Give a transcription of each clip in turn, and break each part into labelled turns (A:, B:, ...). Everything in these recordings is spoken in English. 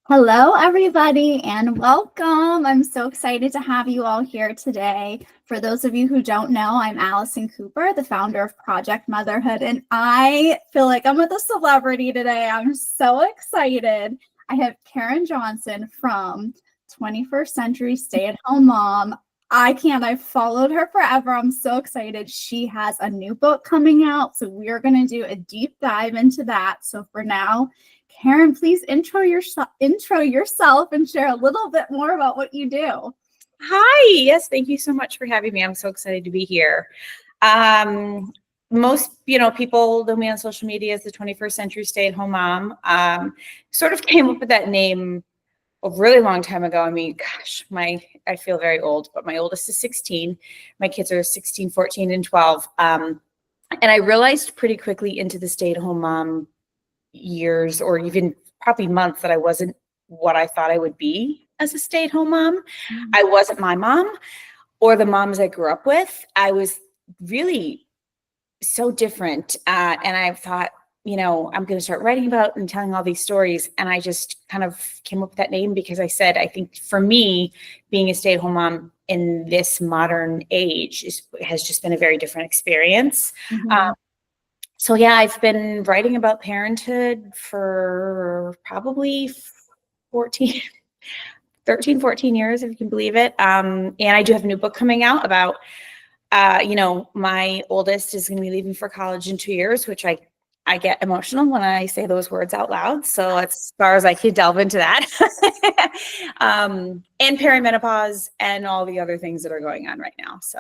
A: Hello, everybody, and welcome. I'm so excited to have you all here today. For those of you who don't know, I'm Allison Cooper, the founder of Project Motherhood, and I feel like I'm with a celebrity today. I'm so excited. I have Karen Johnson from 21st Century Stay-at-Home Mom. I've followed her forever. I'm so excited. She has a new book coming out, so we're going to do a deep dive into that. So for now, Karen, please intro yourself and share a little bit more about what you do.
B: Hi. Yes, thank you so much for having me. I'm so excited to be here. Most, people know me on social media as the 21st Century Stay-at-Home Mom. Sort of came up with that name a really long time ago. I mean, gosh, I feel very old, but my oldest is 16. My kids are 16, 14, and 12. And I realized pretty quickly into the stay-at-home mom years, or even probably months, that I wasn't what I thought I would be as a stay-at-home mom. I wasn't my mom or the moms I grew up with. I was really so different. And I thought, I'm going to start writing about and telling all these stories. And I just kind of came up with that name because I said, I think for me, being a stay-at-home mom in this modern age has just been a very different experience.
A: Mm-hmm.
B: So yeah, I've been writing about parenthood for probably 14 years, if you can believe it. And I do have a new book coming out about, my oldest is going to be leaving for college in 2 years, which I get emotional when I say those words out loud. So as far as I can delve into that. And perimenopause and all the other things that are going on right now. So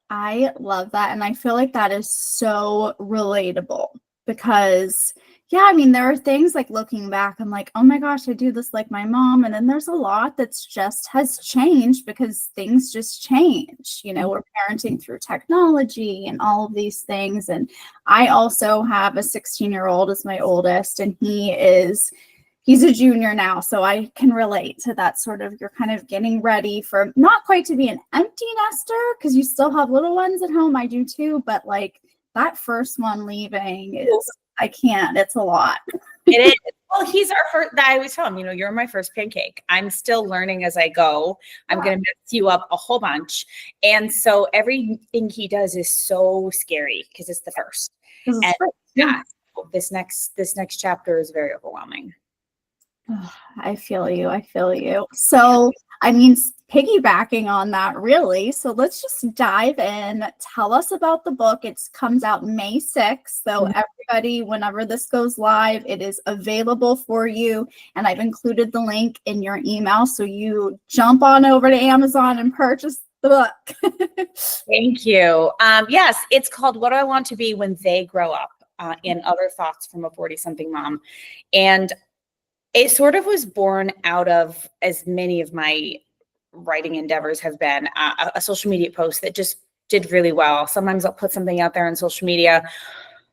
A: I love that. And I feel like that is so relatable because, yeah, I mean, there are things like looking back, I'm like, oh my gosh, I do this like my mom. And then there's a lot that's just has changed because things just change. We're parenting through technology and all of these things. And I also have a 16-year-old as my oldest, and he's a junior now, so I can relate to that sort of, you're kind of getting ready for not quite to be an empty nester because you still have little ones at home. I do too, but like that first one leaving it's a lot.
B: it is. Well, he's our first. I always tell him, you're my first pancake. I'm still learning as I go. I'm going to mess you up a whole bunch. And so everything he does is so scary because it's the first. Yeah, this next chapter is very overwhelming.
A: Oh, I feel you. So, I mean, piggybacking on that, really. So let's just dive in. Tell us about the book. It comes out May 6th. So everybody, whenever this goes live, it is available for you. And I've included the link in your email. So you jump on over to Amazon and purchase the book.
B: Thank you. Yes, it's called What Do I Want to Be When They Grow Up? And Other Thoughts from a 40-something Mom. And it sort of was born out of, as many of my writing endeavors have been, a social media post that just did really well. Sometimes I'll put something out there on social media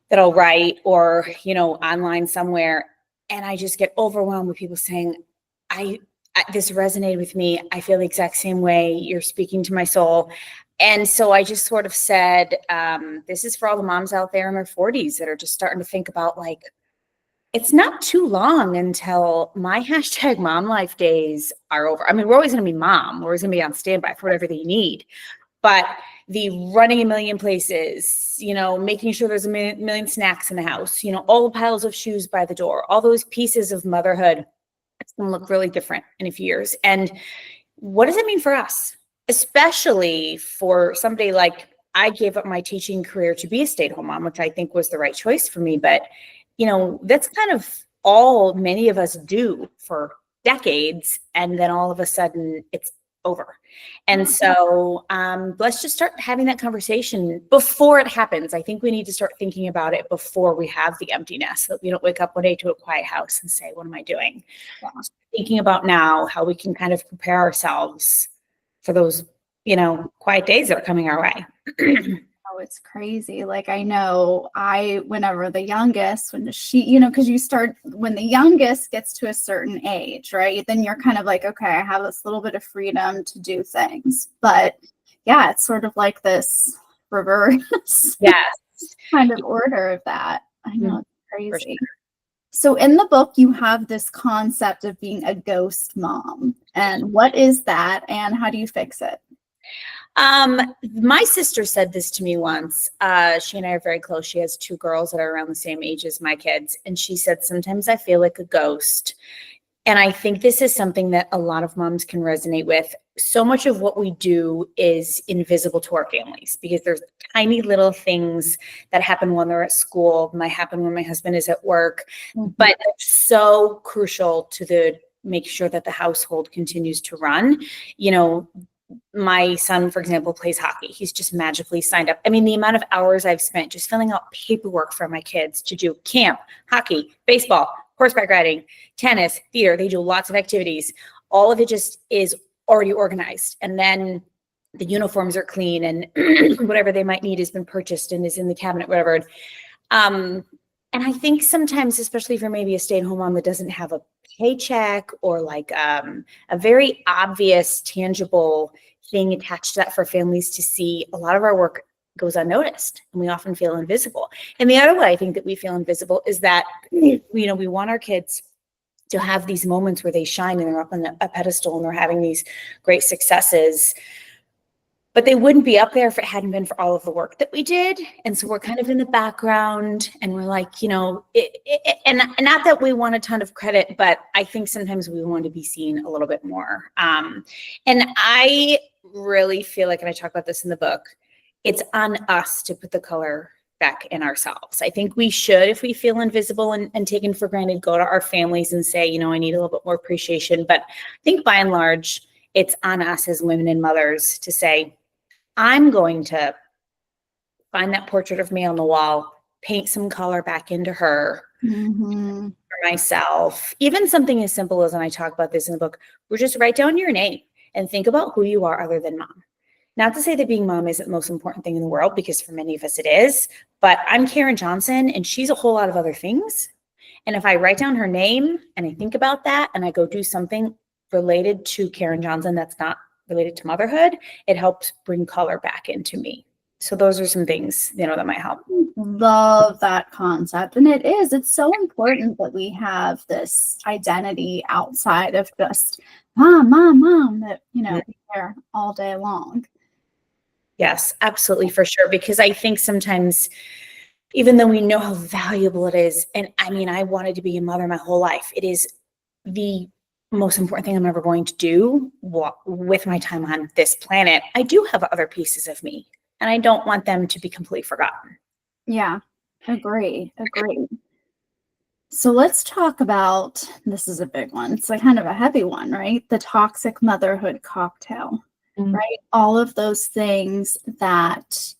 B: that I'll write or, online somewhere. And I just get overwhelmed with people saying, this resonated with me. I feel the exact same way. You're speaking to my soul. And so I just sort of said, this is for all the moms out there in their 40s that are just starting to think about, like, it's not too long until my hashtag mom life days are over. I mean, we're always going to be mom. We're always going to be on standby for whatever they need. But the running a million places, making sure there's a million snacks in the house, all the piles of shoes by the door, all those pieces of motherhood, it's going to look really different in a few years. And what does it mean for us? Especially for somebody like, I gave up my teaching career to be a stay-at-home mom, which I think was the right choice for me. But that's kind of all many of us do for decades. And then all of a sudden it's over. And so let's just start having that conversation before it happens. I think we need to start thinking about it before we have the empty nest, so that we don't wake up one day to a quiet house and say, what am I doing? Yeah. Thinking about now how we can kind of prepare ourselves for those, quiet days that are coming our way.
A: Oh, it's crazy. Like, I know whenever the youngest, when she, because when the youngest gets to a certain age, right, then you're kind of like, okay, I have this little bit of freedom to do things. But yeah, it's sort of like this reverse
B: yes
A: kind of order of that. I know, it's crazy. So in the book, you have this concept of being a ghost mom. And what is that and how do you fix it?
B: My sister said this to me once. She and I are very close. She has 2 girls that are around the same age as my kids. And she said, sometimes I feel like a ghost. And I think this is something that a lot of moms can resonate with. So much of what we do is invisible to our families because there's tiny little things that happen when they're at school, might happen when my husband is at work, but it's so crucial to make sure that the household continues to run. You know, my son, for example, plays hockey. He's just magically signed up. I mean, the amount of hours I've spent just filling out paperwork for my kids to do camp, hockey, baseball, horseback riding, tennis, theater. They do lots of activities. All of it just is already organized. And then the uniforms are clean and whatever they might need has been purchased and is in the cabinet, whatever. And I think sometimes, especially for maybe a stay-at-home mom that doesn't have a paycheck or like a very obvious, tangible thing attached to that for families to see, a lot of our work goes unnoticed and we often feel invisible. And the other way I think that we feel invisible is that, we want our kids to have these moments where they shine and they're up on a pedestal and they're having these great successes. But they wouldn't be up there if it hadn't been for all of the work that we did. And so we're kind of in the background and we're like, and not that we want a ton of credit, but I think sometimes we want to be seen a little bit more. And I really feel like, and I talk about this in the book, it's on us to put the color back in ourselves. I think we should, if we feel invisible and taken for granted, go to our families and say, I need a little bit more appreciation. But I think by and large, it's on us as women and mothers to say, I'm going to find that portrait of me on the wall, paint some color back into her, for myself. Even something as simple as, and I talk about this in the book, we're just write down your name and think about who you are other than mom. Not to say that being mom isn't the most important thing in the world, because for many of us it is, but I'm Karen Johnson and she's a whole lot of other things. And if I write down her name and I think about that and I go do something related to Karen Johnson that's not related to motherhood, it helps bring color back into me. So those are some things, that might help.
A: Love that concept. And it's so important that we have this identity outside of just mom, that, we hear all day long.
B: Yes, absolutely, for sure. Because I think sometimes, even though we know how valuable it is, and I mean, I wanted to be a mother my whole life, it is the most important thing I'm ever going to do with my time on this planet. I do have other pieces of me and I don't want them to be completely forgotten.
A: Yeah, agree. So let's talk about, this is a big one. It's kind of a heavy one, right? The toxic motherhood cocktail, right? All of those things that,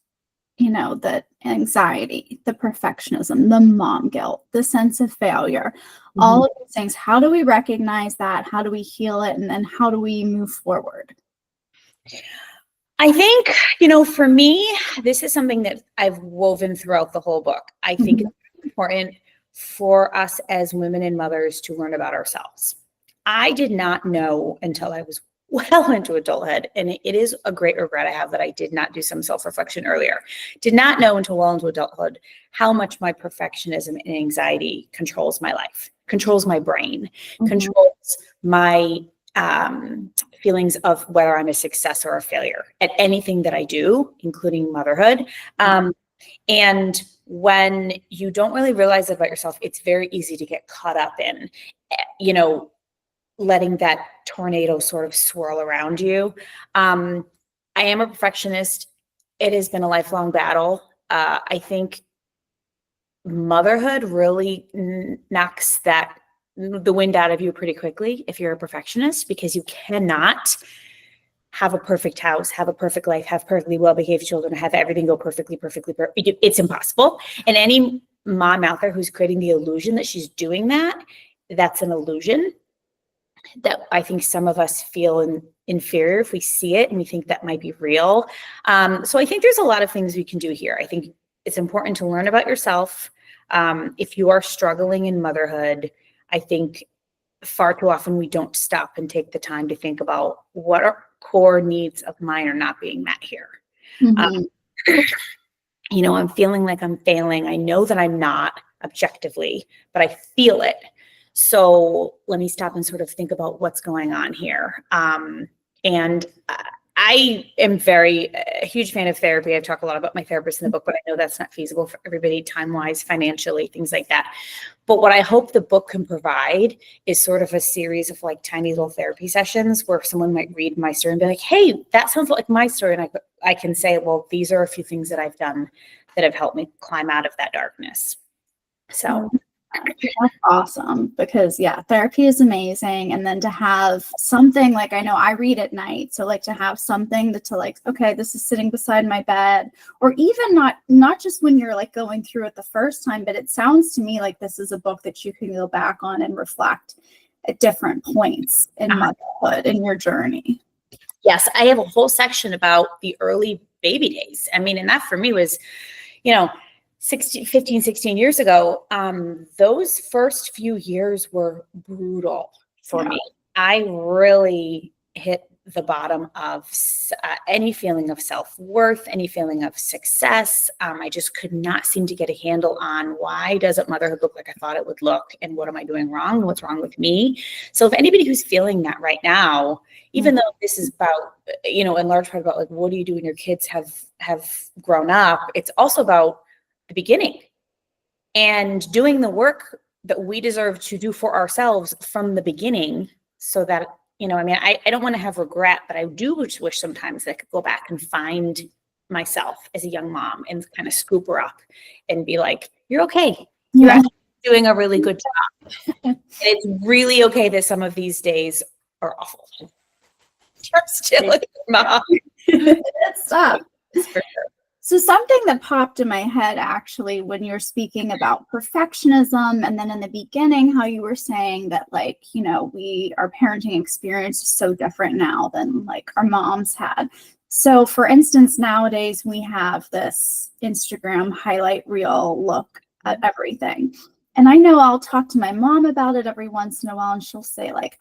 A: that anxiety, the perfectionism, the mom guilt, the sense of failure, all of these things. How do we recognize that? How do we heal it? And then how do we move forward?
B: I think, for me, this is something that I've woven throughout the whole book. I think it's important for us as women and mothers to learn about ourselves. I did not know until I was well into adulthood, and it is a great regret I have that I did not do some self-reflection earlier. Did not know until well into adulthood how much my perfectionism and anxiety controls my life, controls my brain, controls my feelings of whether I'm a success or a failure at anything that I do, including motherhood. And when you don't really realize it about yourself, it's very easy to get caught up in, letting that tornado sort of swirl around you. I am a perfectionist. It has been a lifelong battle. I think motherhood really knocks the wind out of you pretty quickly if you're a perfectionist, because you cannot have a perfect house, have a perfect life, have perfectly well-behaved children, have everything go perfectly. It's impossible. And any mom out there who's creating the illusion that she's doing that, that's an illusion that I think some of us feel inferior if we see it and we think that might be real. So I think there's a lot of things we can do here. I think it's important to learn about yourself. If you are struggling in motherhood, I think far too often we don't stop and take the time to think about what our core needs of mine are not being met here. I'm feeling like I'm failing. I know that I'm not. objectively, but I feel it. So let me stop and sort of think about what's going on here. And I am a huge fan of therapy. I've talked a lot about my therapist in the book, but I know that's not feasible for everybody, time-wise, financially, things like that. But what I hope the book can provide is sort of a series of like tiny little therapy sessions where someone might read my story and be like, hey, that sounds like my story. And I can say, well, these are a few things that I've done that have helped me climb out of that darkness. So
A: that's awesome, because therapy is amazing. And then to have something like, I know I read at night, so like to have something that to like, okay, this is sitting beside my bed, or even not just when you're like going through it the first time, but it sounds to me like this is a book that you can go back on and reflect at different points in motherhood in your journey.
B: Yes, I have a whole section about the early baby days. I mean, and that for me was, 15, 16 years ago, those first few years were brutal for me. I really hit the bottom of any feeling of self-worth, any feeling of success. I just could not seem to get a handle on why doesn't motherhood look like I thought it would look, and what am I doing wrong, and what's wrong with me? So if anybody who's feeling that right now, even though this is about, in large part about like, what do you do when your kids have grown up? It's also about the beginning and doing the work that we deserve to do for ourselves from the beginning, so that, I don't want to have regret, but I do wish sometimes that I could go back and find myself as a young mom and kind of scoop her up and be like, you're okay. You're actually doing a really good job. And it's really okay that some of these days are awful. You're still a good mom.
A: Stop. For sure. So something that popped in my head actually when you're speaking about perfectionism, and then in the beginning how you were saying that like, our parenting experience is so different now than like our moms had. So for instance, nowadays we have this Instagram highlight reel look at everything. And I know I'll talk to my mom about it every once in a while, and she'll say like,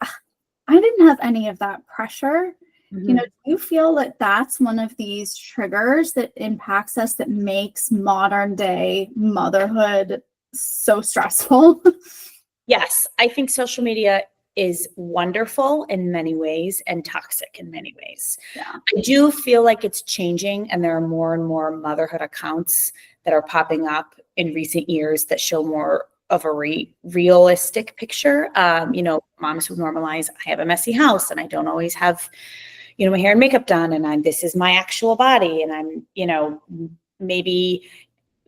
A: I didn't have any of that pressure. Do you feel that that's one of these triggers that impacts us, that makes modern day motherhood so stressful?
B: Yes, I think social media is wonderful in many ways and toxic in many ways. Yeah. I do feel like it's changing, and there are more and more motherhood accounts that are popping up in recent years that show more of a realistic picture. Moms who normalize, I have a messy house and I don't always have my hair and makeup done, and this is my actual body, and I'm, maybe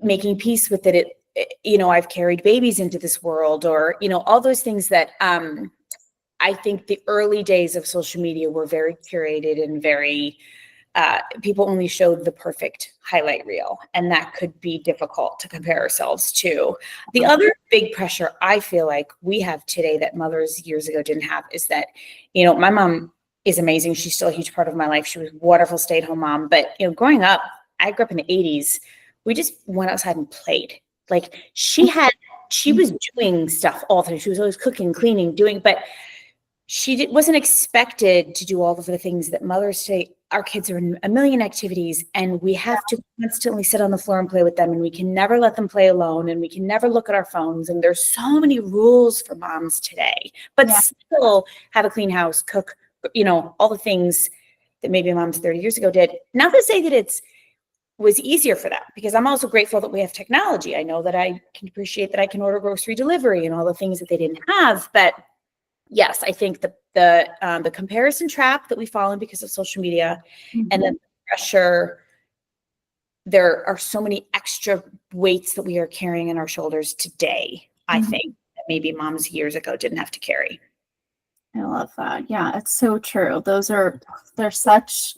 B: making peace with it. I've carried babies into this world, or, all those things that I think the early days of social media were very curated and very, people only showed the perfect highlight reel, and that could be difficult to compare ourselves to. The other big pressure I feel like we have today that mothers years ago didn't have is that, my mom is amazing. She's still a huge part of my life. She was a wonderful stay-at-home mom. But, growing up, I grew up in the 80s. We just went outside and played. Like she was doing stuff all the time. She was always cooking, cleaning, but she wasn't expected to do all of the things that mothers say. Our kids are in a million activities, and we have to constantly sit on the floor and play with them, and we can never let them play alone, and we can never look at our phones. And there's so many rules for moms today, but still have a clean house, cook, all the things that maybe moms 30 years ago did. Not to say that was easier for them, because I'm also grateful that we have technology. I know that I can appreciate that I can order grocery delivery and all the things that they didn't have. But yes, I think the comparison trap that we fall in because of social media, and then the pressure, there are so many extra weights that we are carrying on our shoulders today, I think, that maybe moms years ago didn't have to carry.
A: I love that. Yeah, it's so true. They're such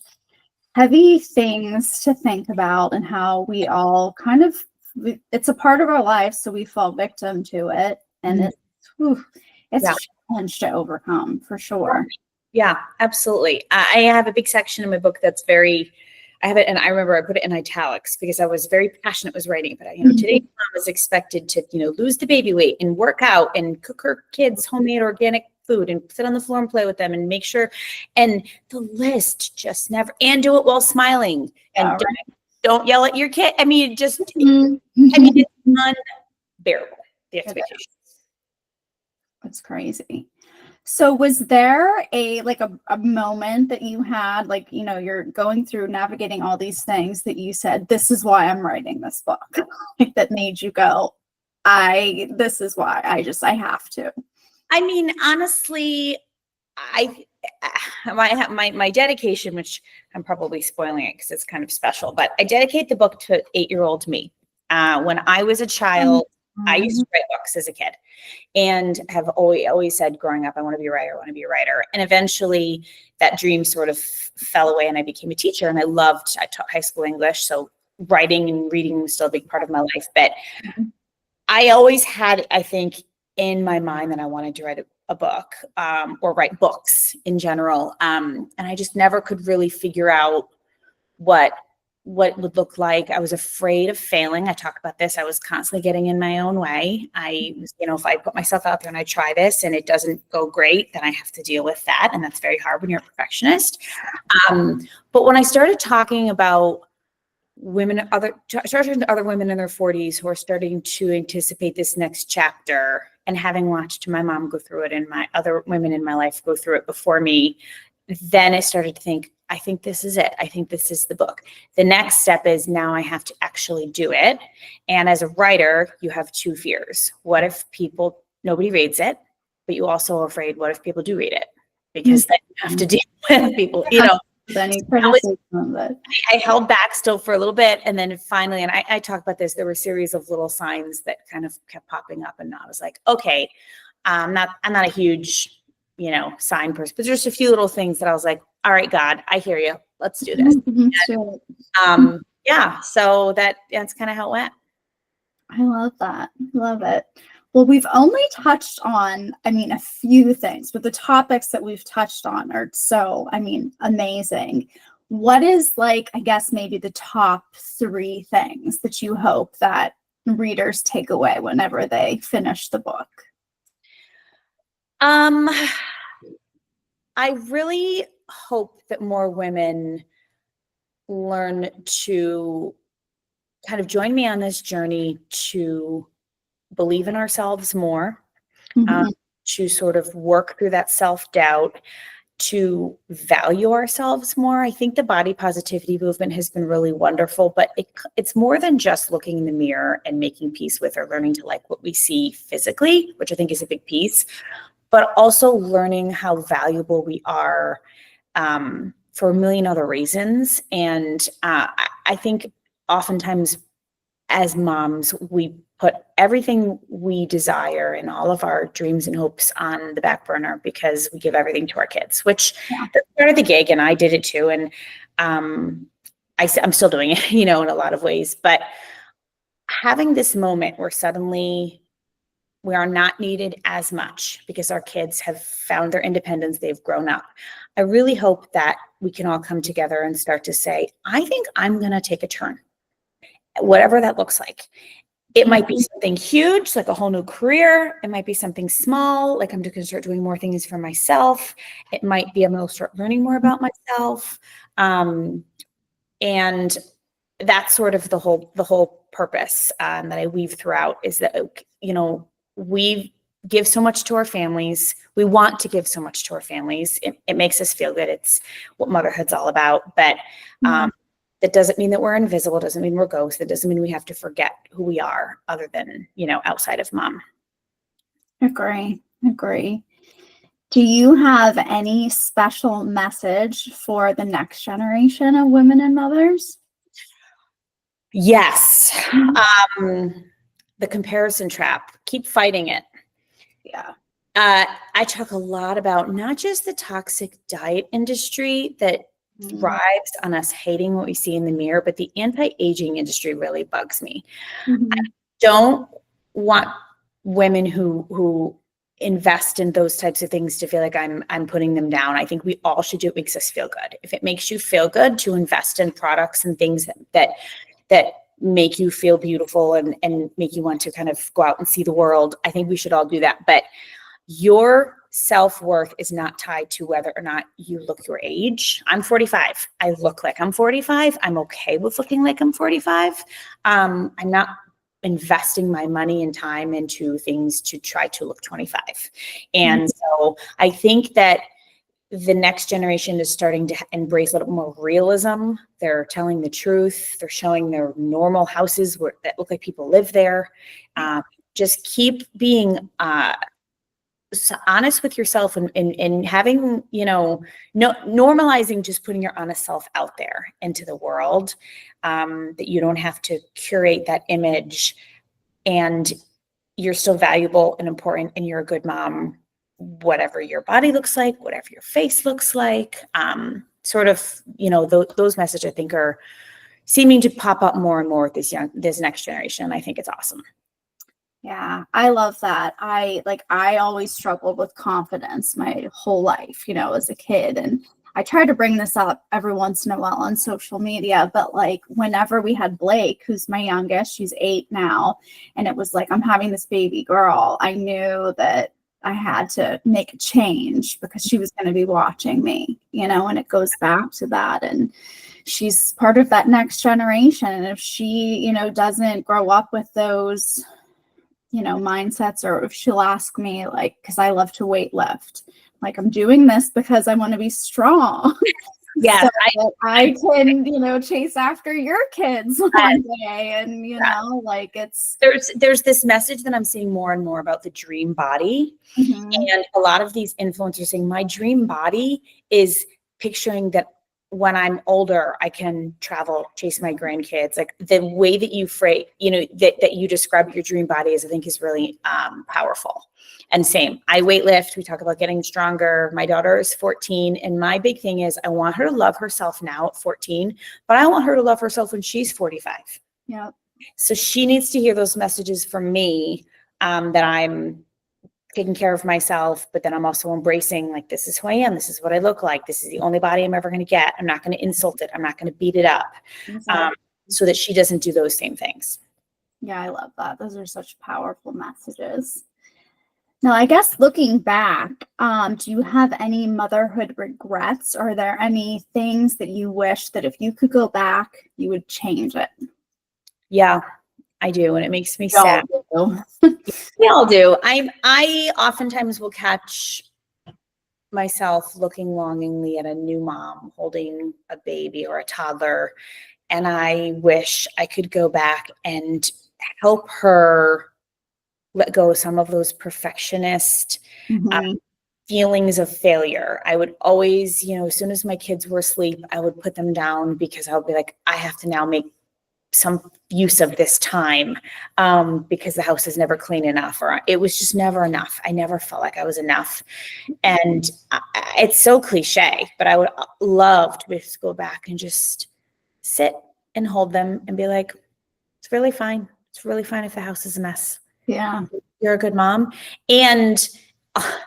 A: heavy things to think about, and how we all it's a part of our lives, so we fall victim to it, and it's a challenge to overcome, for sure.
B: Yeah, absolutely. I have a big section in my book that's I have it, and I remember I put it in italics because I was very passionate was writing about it. Today's mom is expected to, lose the baby weight and work out and cook her kids homemade organic food and sit on the floor and play with them and make sure. And the list just never, and do it while smiling, and don't yell at your kid. I mean, it's unbearable. the expectations.
A: That's crazy. So was there a moment that you had, like, you know, you're going through navigating all these things that you said, this is why I'm writing this book, like, that made you go, this is why I have to.
B: I mean, honestly, my dedication, which I'm probably spoiling it because it's kind of special, but I dedicate the book to 8-year-old me. When I was a child, I used to write books as a kid, and have always said growing up, I want to be a writer, I want to be a writer. And eventually that dream sort of fell away, and I became a teacher, and I taught high school English. So writing and reading was still a big part of my life. But I always had, I think, in my mind that I wanted to write a book, or write books in general. And I just never could really figure out what it would look like. I was afraid of failing. I talk about this. I was constantly getting in my own way. If I put myself out there and I try this and it doesn't go great, then I have to deal with that. And that's very hard when you're a perfectionist. But when I started talking about other women in their 40s who are starting to anticipate this next chapter, and having watched my mom go through it and my other women in my life go through it before me, then I started to think, I think this is it. I think this is the book. The next step is now I have to actually do it. And as a writer, you have two fears. What if nobody reads it, but you also are afraid, what if people do read it? Because then you have to deal with people,
A: Any criticism of it.
B: I held back still for a little bit. And then finally, and I talk about this, there were a series of little signs that kind of kept popping up. And I was like, okay, I'm not a huge, sign person, but there's just a few little things that I was like, all right, God, I hear you. Let's do this. And, so that's kind of how it went.
A: I love that. Love it. Well, we've only touched on, a few things, but the topics that we've touched on are so, amazing. What is, I guess maybe the top 3 things that you hope that readers take away whenever they finish the book?
B: I really hope that more women learn to kind of join me on this journey to believe in ourselves more, to sort of work through that self-doubt, to value ourselves more. I think the body positivity movement has been really wonderful, but it's more than just looking in the mirror and making peace with or learning to like what we see physically, which I think is a big piece, but also learning how valuable we are for a million other reasons. And I think oftentimes as moms, we put everything we desire and all of our dreams and hopes on the back burner because we give everything to our kids, which that's part of the gig. And I did it too. And I'm still doing it, in a lot of ways. But having this moment where suddenly we are not needed as much because our kids have found their independence, they've grown up. I really hope that we can all come together and start to say, I think I'm going to take a turn, whatever that looks like. It might be something huge, like a whole new career. It might be something small, like I'm going to start doing more things for myself. It might be I'm going to start learning more about myself. And that's sort of the whole purpose that I weave throughout is that, we give so much to our families. We want to give so much to our families. It makes us feel good. It's what motherhood's all about. But that doesn't mean that we're invisible. It doesn't mean we're ghosts. It doesn't mean we have to forget who we are other than, outside of mom.
A: Agree. Do you have any special message for the next generation of women and mothers?
B: Yes. The comparison trap. Keep fighting it.
A: Yeah.
B: I talk a lot about not just the toxic diet industry that thrives on us hating what we see in the mirror, but the anti-aging industry really bugs me. I don't want women who invest in those types of things to feel like I'm putting them down. I think we all should do what makes us feel good. If it makes you feel good to invest in products and things that make you feel beautiful and make you want to kind of go out and see the world, I think we should all do that. But your self-worth is not tied to whether or not you look your age. I'm 45. I look like I'm 45. I'm okay with looking like I'm 45. I'm not investing my money and time into things to try to look 25. And so I think that the next generation is starting to embrace a little more realism. They're telling the truth. They're showing their normal houses that look like people live there. Just keep being honest with yourself and having, normalizing just putting your honest self out there into the world, that you don't have to curate that image, and you're still valuable and important, and you're a good mom, whatever your body looks like, whatever your face looks like. Those messages I think are seeming to pop up more and more with this next generation. I think it's awesome.
A: Yeah, I love that. I always struggled with confidence my whole life, as a kid. And I try to bring this up every once in a while on social media, but like whenever we had Blake, who's my youngest, she's 8 now, and it was like, I'm having this baby girl, I knew that I had to make a change because she was going to be watching me, and it goes back to that. And she's part of that next generation. And if she, doesn't grow up with those, mindsets, or if she'll ask me, like, because I love to weight lift, like, I'm doing this because I want to be strong.
B: Yeah,
A: so I can, chase after your kids one day. And, like
B: there's this message that I'm seeing more and more about the dream body. And a lot of these influencers saying my dream body is picturing that when I'm older, I can travel, chase my grandkids. Like the way that you phrase, that you describe your dream body I think is really powerful. And same, I weight lift. We talk about getting stronger. My daughter is 14. And my big thing is I want her to love herself now at 14, but I want her to love herself when she's 45.
A: Yeah.
B: So she needs to hear those messages from me, that I'm taking care of myself, but then I'm also embracing, like, this is who I am. This is what I look like. This is the only body I'm ever going to get. I'm not going to insult it. I'm not going to beat it up. So that she doesn't do those same things.
A: Yeah, I love that. Those are such powerful messages. Now, I guess looking back, do you have any motherhood regrets? Are there any things that you wish that if you could go back, you would change it?
B: Yeah, I do. And it makes me sad. We all do. I oftentimes will catch myself looking longingly at a new mom holding a baby or a toddler. And I wish I could go back and help her let go of some of those perfectionist feelings of failure. I would always, as soon as my kids were asleep, I would put them down because I would be like, I have to now make some use of this time, because the house is never clean enough, or it was just never enough. I never felt like I was enough. And it's so cliche, but I would love to just go back and just sit and hold them and be like, it's really fine. It's really fine if the house is a mess.
A: Yeah.
B: You're a good mom. And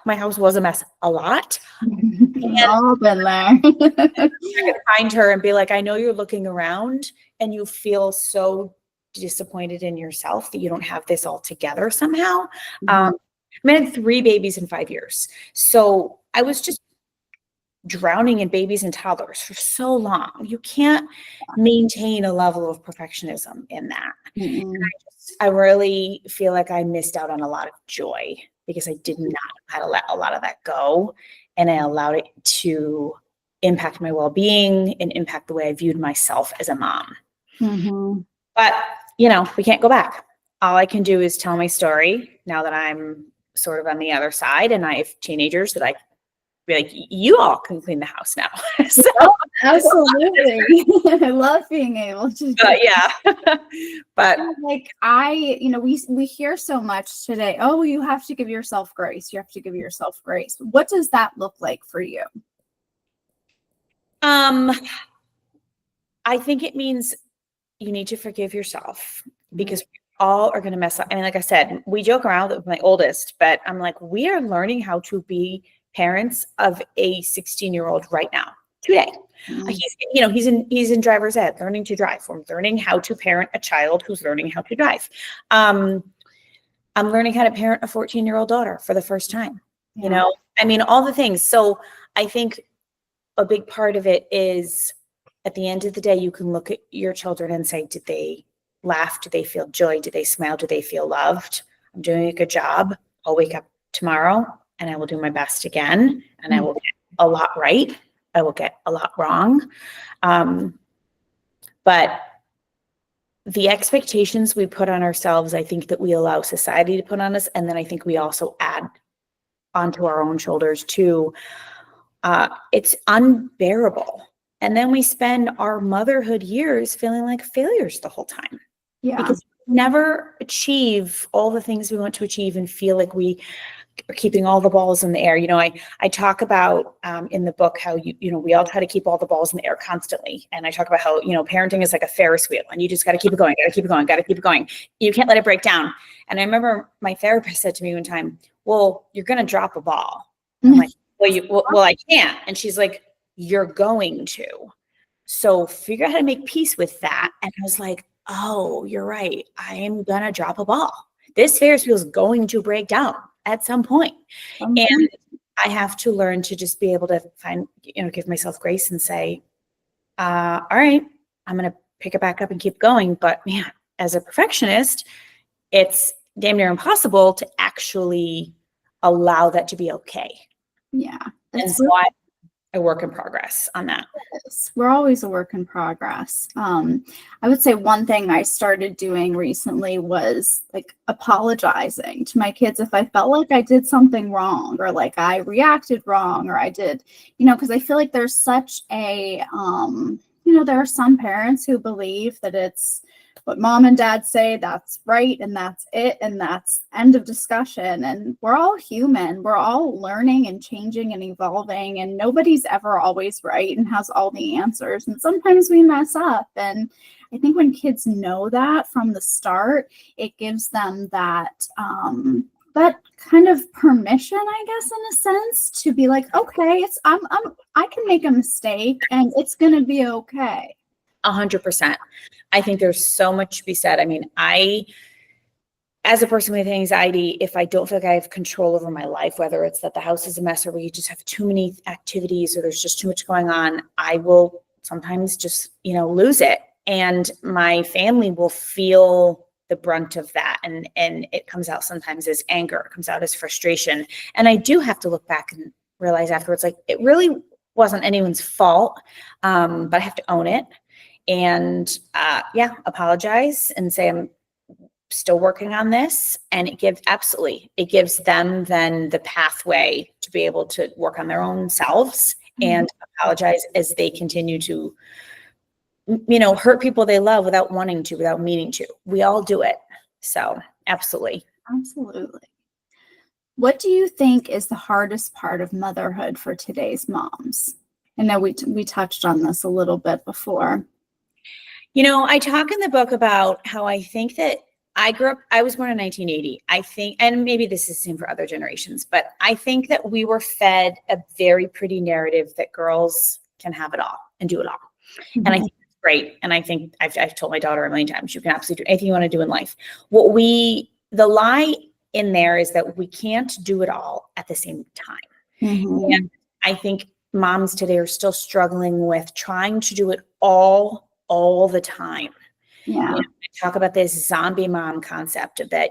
B: my house was a mess a lot.
A: We've all been there.
B: I could find her and be like, I know you're looking around and you feel so disappointed in yourself that you don't have this all together somehow. I had 3 babies in 5 years. So I was just drowning in babies and toddlers for so long. You can't maintain a level of perfectionism in that. I really feel like I missed out on a lot of joy because I did not have to let a lot of that go. And I allowed it to impact my well-being and impact the way I viewed myself as a mom. But, we can't go back. All I can do is tell my story now that I'm sort of on the other side and I have teenagers that I be like, you all can clean the house now. So,
A: absolutely. I love being able to.
B: But
A: like we hear so much today. Oh, you have to give yourself grace. You have to give yourself grace. What does that look like for you?
B: I think it means you need to forgive yourself because we all are going to mess up. I mean, like I said, we joke around with my oldest, but I'm like, we are learning how to be parents of a 16-year-old right now, today. He's in driver's ed, learning to drive. We're learning how to parent a child who's learning how to drive. I'm learning how to parent a 14-year-old daughter for the first time. All the things. So I think a big part of it is at the end of the day, you can look at your children and say, did they laugh? Do they feel joy? Do they smile? Do they feel loved? I'm doing a good job. I'll wake up tomorrow and I will do my best again. And I will get a lot right. I will get a lot wrong. But the expectations we put on ourselves, I think that we allow society to put on us. And then I think we also add onto our own shoulders too. It's unbearable. And then we spend our motherhood years feeling like failures the whole time.
A: Yeah.
B: Because we never achieve all the things we want to achieve and feel like we are keeping all the balls in the air. I talk about in the book how we all try to keep all the balls in the air constantly. And I talk about how, parenting is like a Ferris wheel and you just got to keep it going, got to keep it going, got to keep it going. You can't let it break down. And I remember my therapist said to me one time, well, you're going to drop a ball. I'm like, well, I can't. And she's like, you're going to. So figure out how to make peace with that. And I was like, oh, you're right. I am going to drop a ball. This Ferris wheel is going to break down at some point. And I have to learn to just be able to give myself grace and say, all right, I'm going to pick it back up and keep going. But man, as a perfectionist, it's damn near impossible to actually allow that to be okay.
A: Yeah.
B: And so a work in progress on that.
A: Yes, we're always a work in progress. I would say one thing I started doing recently was like apologizing to my kids if I felt like I did something wrong or like I reacted wrong or I did, because I feel like there's such a, there are some parents who believe that it's what mom and dad say, that's right, and that's it, and that's end of discussion. And we're all human. We're all learning and changing and evolving, and nobody's ever always right and has all the answers. And sometimes we mess up. And I think when kids know that from the start, it gives them that that kind of permission, I guess, in a sense, to be like, okay, I can make a mistake and it's gonna be okay.
B: 100%. I think there's so much to be said. I mean, as a person with anxiety, if I don't feel like I have control over my life, whether it's that the house is a mess or we just have too many activities or there's just too much going on, I will sometimes just, lose it. And my family will feel the brunt of that. And it comes out sometimes as anger, it comes out as frustration. And I do have to look back and realize afterwards, like, it really wasn't anyone's fault, but I have to own it. And apologize and say, I'm still working on this. And it gives them then the pathway to be able to work on their own selves and apologize as they continue to, hurt people they love without wanting to, without meaning to. We all do it. So absolutely.
A: Absolutely. What do you think is the hardest part of motherhood for today's moms? I know we touched on this a little bit before.
B: I talk in the book about how I think that I was born in 1980. I think, and maybe this is the same for other generations, but I think that we were fed a very pretty narrative that girls can have it all and do it all. Mm-hmm. And I think it's great. And I think I've told my daughter a million times, you can absolutely do anything you want to do in life. The lie in there is that we can't do it all at the same time. Mm-hmm. And I think moms today are still struggling with trying to do it all the time. Yeah. I talk about this zombie mom concept that,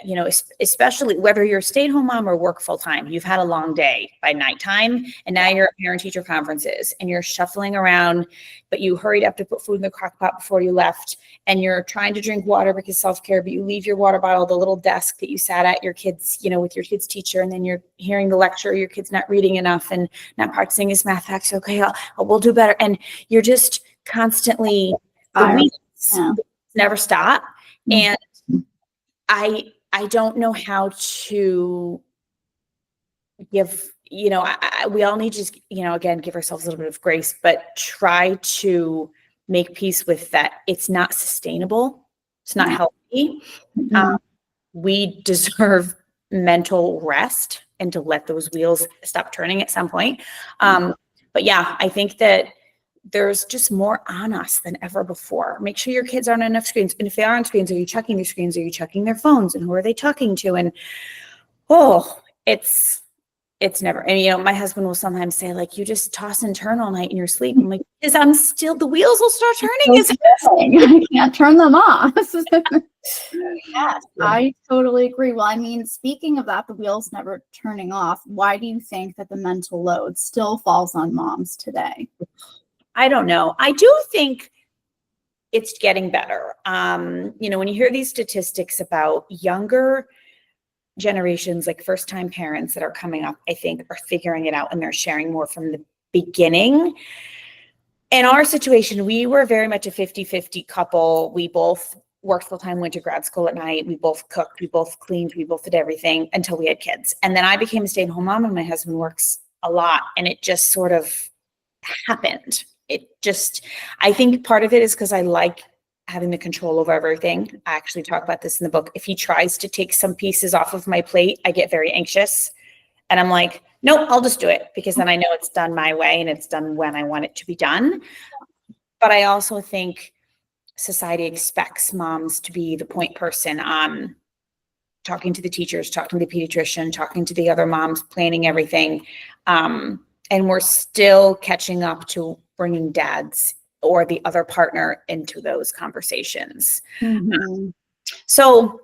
B: especially whether you're a stay-at-home mom or work full-time, you've had a long day by nighttime and now you're at parent-teacher conferences and you're shuffling around, but you hurried up to put food in the crock pot before you left and you're trying to drink water because self-care, but you leave your water bottle, the little desk that you sat at your kids, with your kids' teacher, and then you're hearing the lecture, your kid's not reading enough and not practicing his math facts. Okay, we'll do better. And you're just constantly, the weeks never stop. And I don't know how to give, we all need to just, again, give ourselves a little bit of grace, but try to make peace with that. It's not sustainable. It's not healthy. Mm-hmm. We deserve mental rest and to let those wheels stop turning at some point. But yeah, I think that there's just more on us than ever before. Make sure your kids aren't on enough screens. And if they are on screens, are you checking their screens? Are you checking their phones? And who are they talking to? And it's never. And my husband will sometimes say, like, you just toss and turn all night in your sleep. I'm like, Because I'm still, the wheels will start turning.
A: I can't turn them off.
B: Yes.
A: I totally agree. Well, I mean, speaking of that, the wheels never turning off. Why do you think that the mental load still falls on moms today?
B: I don't know. I do think it's getting better. When you hear these statistics about younger generations, like first-time parents that are coming up, I think are figuring it out and they're sharing more from the beginning. In our situation, we were very much a 50-50 couple. We both worked full-time, went to grad school at night. We both cooked, we both cleaned, we both did everything until we had kids. And then I became a stay-at-home mom and my husband works a lot. And it just sort of happened. I think part of it is because I like having the control over everything. I actually talk about this in the book. If he tries to take some pieces off of my plate, I get very anxious. And I'm like, nope, I'll just do it because then I know it's done my way and it's done when I want it to be done. But I also think society expects moms to be the point person, talking to the teachers, talking to the pediatrician, talking to the other moms, planning everything. And we're still catching up to bringing dads or the other partner into those conversations.
A: Mm-hmm.
B: So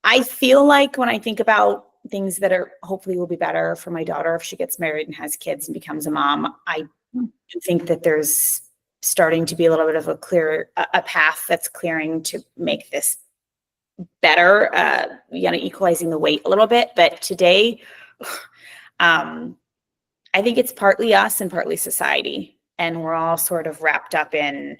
B: I feel like when I think about things that are hopefully will be better for my daughter if she gets married and has kids and becomes a mom, I do think that there's starting to be a little bit of a path that's clearing to make this better, equalizing the weight a little bit. But today, I think it's partly us and partly society. And we're all sort of wrapped up in,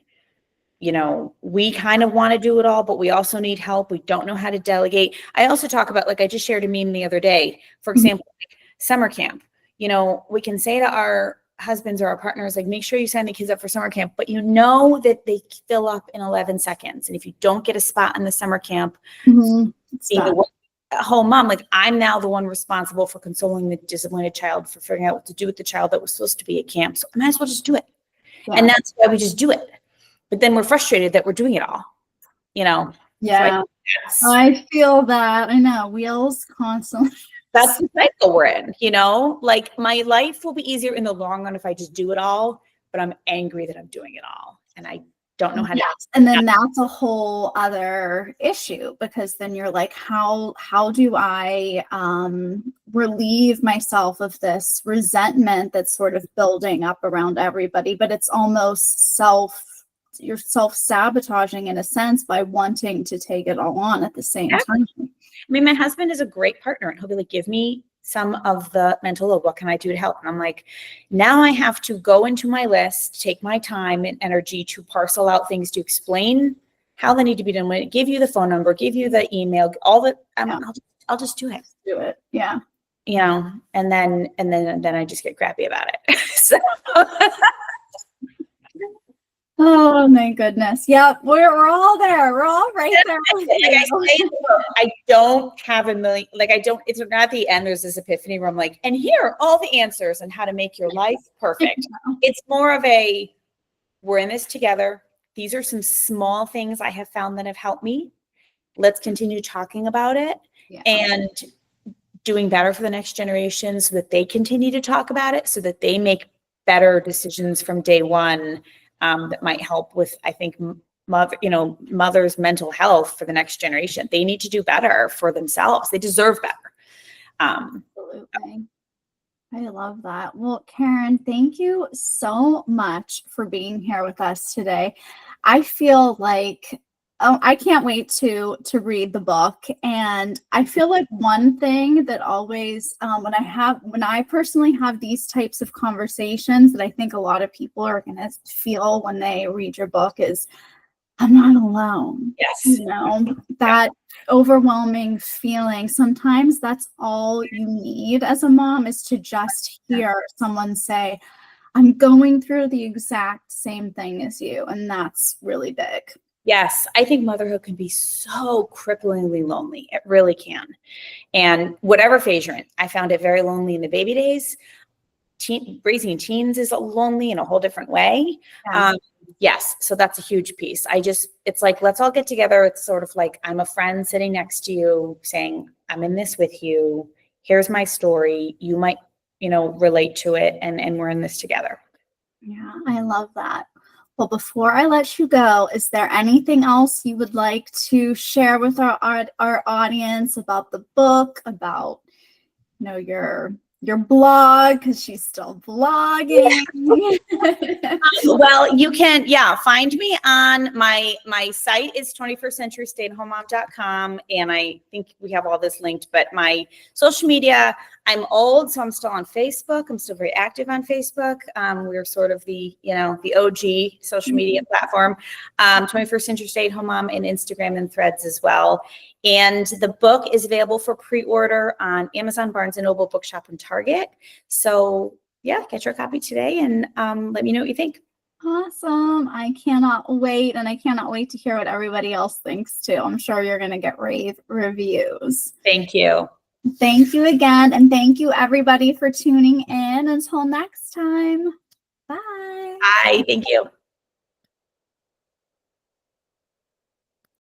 B: we kind of want to do it all, but we also need help. We don't know how to delegate. I also talk about, like I just shared a meme the other day, for example, like summer camp. We can say to our husbands or our partners, like, make sure you sign the kids up for summer camp, but that they fill up in 11 seconds. And if you don't get a spot in the summer camp, being the whole mom, like I'm now the one responsible for consoling the disappointed child, for figuring out what to do with the child that was supposed to be at camp. So I might as well just do it. Yeah. And that's why we just do it. But then we're frustrated that we're doing it all, Yeah.
A: So I feel that. I know, wheels constantly.
B: That's the cycle we're in, like my life will be easier in the long run if I just do it all, but I'm angry that I'm doing it all. And I don't know how to.
A: And then that's a whole other issue, because then you're like, how do I relieve myself of this resentment that's sort of building up around everybody? But it's almost you're self-sabotaging in a sense by wanting to take it all on at the same time.
B: I mean, my husband is a great partner and he'll be like, give me some of the mental load. What can I do to help? And I'm like, now I have to go into my list, take my time and energy to parcel out things, to explain how they need to be done, give you the phone number, give you the email, all that. I'll just do it.
A: Do it. Yeah.
B: And then I just get crappy about it. So
A: oh my goodness. Yeah, we're all there. We're all right there.
B: I don't have a million, it's not at the end, there's this epiphany where I'm like, and here are all the answers on how to make your life perfect. It's more of we're in this together. These are some small things I have found that have helped me. Let's continue talking about it and doing better for the next generation so that they continue to talk about it, so that they make better decisions from day one. That might help with, I think, mother's mental health for the next generation. They need to do better for themselves. They deserve better.
A: Absolutely. I love that. Well, Karen, thank you so much for being here with us today. I feel like I can't wait to read the book. And I feel like one thing that always, when I personally have these types of conversations that I think a lot of people are going to feel when they read your book is, I'm not alone.
B: Yes.
A: That overwhelming feeling. Sometimes that's all you need as a mom, is to just hear someone say, I'm going through the exact same thing as you. And that's really big.
B: Yes, I think motherhood can be so cripplingly lonely. It really can. And whatever phase you're in, I found it very lonely in the baby days. Raising teens is lonely in a whole different way. Yeah. Yes, so that's a huge piece. It's like, let's all get together. It's sort of like I'm a friend sitting next to you saying, I'm in this with you. Here's my story. You might, relate to it, and we're in this together.
A: Yeah, I love that. Well, before I let you go, is there anything else you would like to share with our audience about the book, about your blog, because she's still blogging?
B: Well, you can, find me on my site is 21stcenturystayathomeMom.com. And I think we have all this linked, but my social media, I'm old, so I'm still on Facebook. I'm still very active on Facebook. We're sort of the OG social media platform. 21st Century Stay at Home Mom, and Instagram and Threads as well. And the book is available for pre-order on Amazon, Barnes & Noble, Bookshop, and Target. So get your copy today and let me know what you think.
A: Awesome. I cannot wait. And I cannot wait to hear what everybody else thinks too. I'm sure you're going to get rave reviews.
B: Thank you.
A: Thank you again. And thank you everybody for tuning in. Until next time. Bye.
B: Bye. Thank you.